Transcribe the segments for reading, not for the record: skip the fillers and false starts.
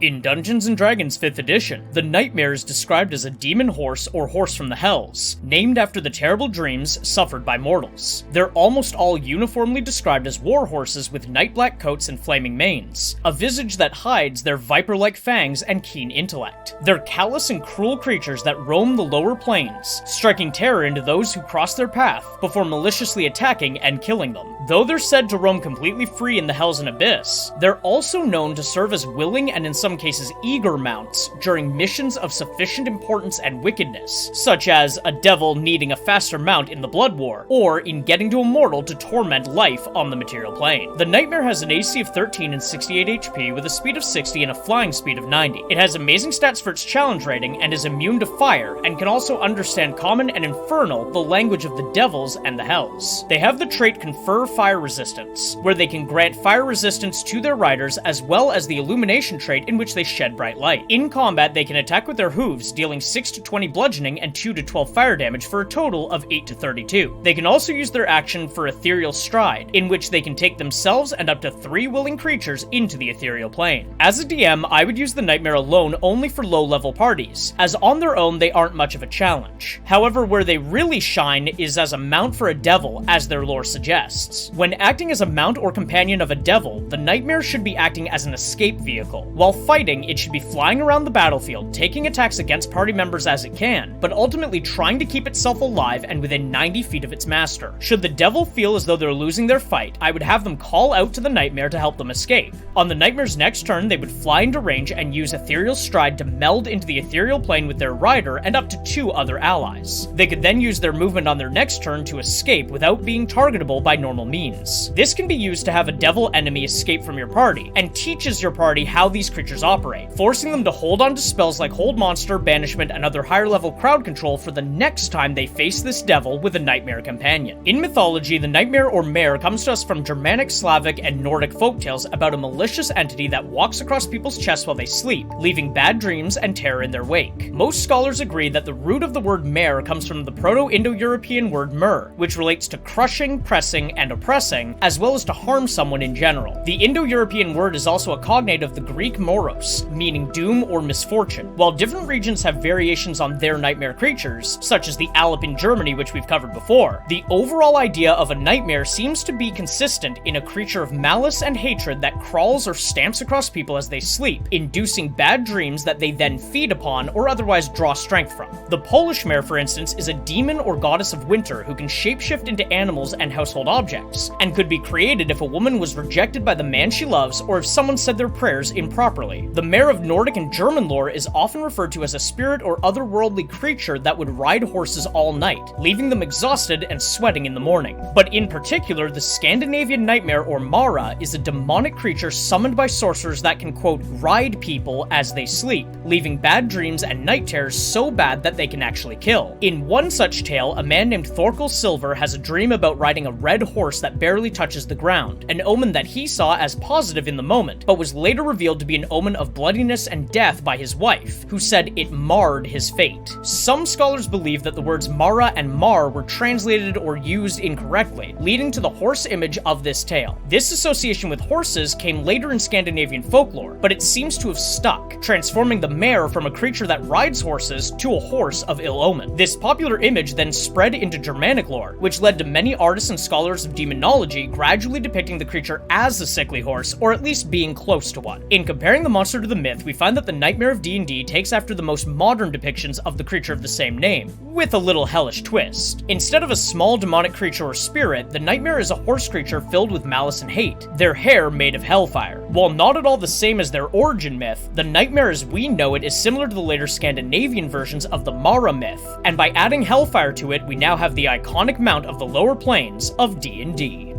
In Dungeons & Dragons 5th edition, the Nightmare is described as a demon horse or horse from the hells, named after the terrible dreams suffered by mortals. They're almost all uniformly described as war horses with night black coats and flaming manes, a visage that hides their viper-like fangs and keen intellect. They're callous and cruel creatures that roam the lower planes, striking terror into those who cross their path before maliciously attacking and killing them. Though they're said to roam completely free in the Hells and Abyss, they're also known to serve as willing and in some cases eager mounts during missions of sufficient importance and wickedness, such as a devil needing a faster mount in the Blood War, or in getting to a mortal to torment life on the material plane. The Nightmare has an AC of 13 and 68 HP with a speed of 60 and a flying speed of 90. It has amazing stats for its challenge rating and is immune to fire, and can also understand Common and Infernal, the language of the devils and the hells. They have the trait Confer Fire Resistance, where they can grant fire resistance to their riders, as well as the Illumination trait in which they shed bright light. In combat, they can attack with their hooves, dealing 6 to 20 bludgeoning and 2 to 12 fire damage for a total of 8 to 32. They can also use their action for Ethereal Stride, in which they can take themselves and up to 3 willing creatures into the ethereal plane. As a DM, I would use the Nightmare alone only for low-level parties, as on their own they aren't much of a challenge. However, where they really shine is as a mount for a devil, as their lore suggests. When acting as a mount or companion of a devil, the Nightmare should be acting as an escape vehicle. While fighting, it should be flying around the battlefield, taking attacks against party members as it can, but ultimately trying to keep itself alive and within 90 feet of its master. Should the devil feel as though they're losing their fight, I would have them call out to the Nightmare to help them escape. On the Nightmare's next turn, they would fly into range and use Ethereal Stride to meld into the ethereal plane with their rider and up to 2 other allies. They could then use their movement on their next turn to escape without being targetable by normal means. This can be used to have a devil enemy escape from your party, and teaches your party how these creatures operate, forcing them to hold on to spells like Hold Monster, Banishment, and other higher level crowd control for the next time they face this devil with a Nightmare companion. In mythology, the Nightmare or Mare comes to us from Germanic, Slavic, and Nordic folktales about a malicious entity that walks across people's chests while they sleep, leaving bad dreams and terror in their wake. Most scholars agree that the root of the word mare comes from the Proto-Indo-European word mer, which relates to crushing, pressing, and oppressing, as well as to harm someone in general. The Indo-European word is also a cognate of the Greek moros, meaning doom or misfortune. While different regions have variations on their nightmare creatures, such as the Alp in Germany, which we've covered before, the overall idea of a nightmare seems to be consistent in a creature of malice and hatred that crawls or stamps across people as they sleep, inducing bad dreams that they then feed upon or otherwise draw strength from. The Polish mare, for instance, is a demon or goddess of winter who can shapeshift into animals and household objects, and could be created if a woman was rejected by the man she loves or if someone said their prayers improperly. The mare of Nordic and German lore is often referred to as a spirit or otherworldly creature that would ride horses all night, leaving them exhausted and sweating in the morning. But in particular, the Scandinavian nightmare or Mara is a demonic creature summoned by sorcerers that can, quote, ride people as they sleep, leaving bad dreams and night terrors so bad that they can actually kill. In one such tale, a man named Thorkel Silver has a dream about riding a red horse that barely touches the ground, an omen that he saw as positive in the moment, but was later revealed to be an omen of bloodiness and death by his wife, who said it marred his fate. Some scholars believe that the words Mara and Mar were translated or used incorrectly, leading to the horse image of this tale. This association with horses came later in Scandinavian folklore, but it seems to have stuck, transforming the mare from a creature that rides horses to a horse of ill omen. This popular image then spread into Germanic lore, which led to many artists and scholars of demonology gradually depicting the creature as a sickly horse, or at least being close to one. In comparing the monster to the myth, we find that the Nightmare of D&D takes after the most modern depictions of the creature of the same name, with a little hellish twist. Instead of a small demonic creature or spirit, the Nightmare is a horse creature filled with malice and hate, their hair made of hellfire. While not at all the same as their origin myth, the Nightmare as we know it is similar to the later Scandinavian versions of the Mara myth, and by adding hellfire to it, we now have the iconic mount of the lower planes of D&D.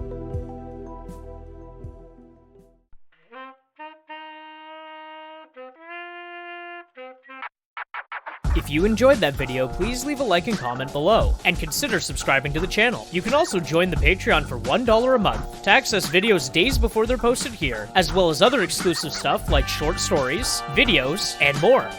If you enjoyed that video, please leave a like and comment below, and consider subscribing to the channel. You can also join the Patreon for $1 a month to access videos days before they're posted here, as well as other exclusive stuff like short stories, videos, and more.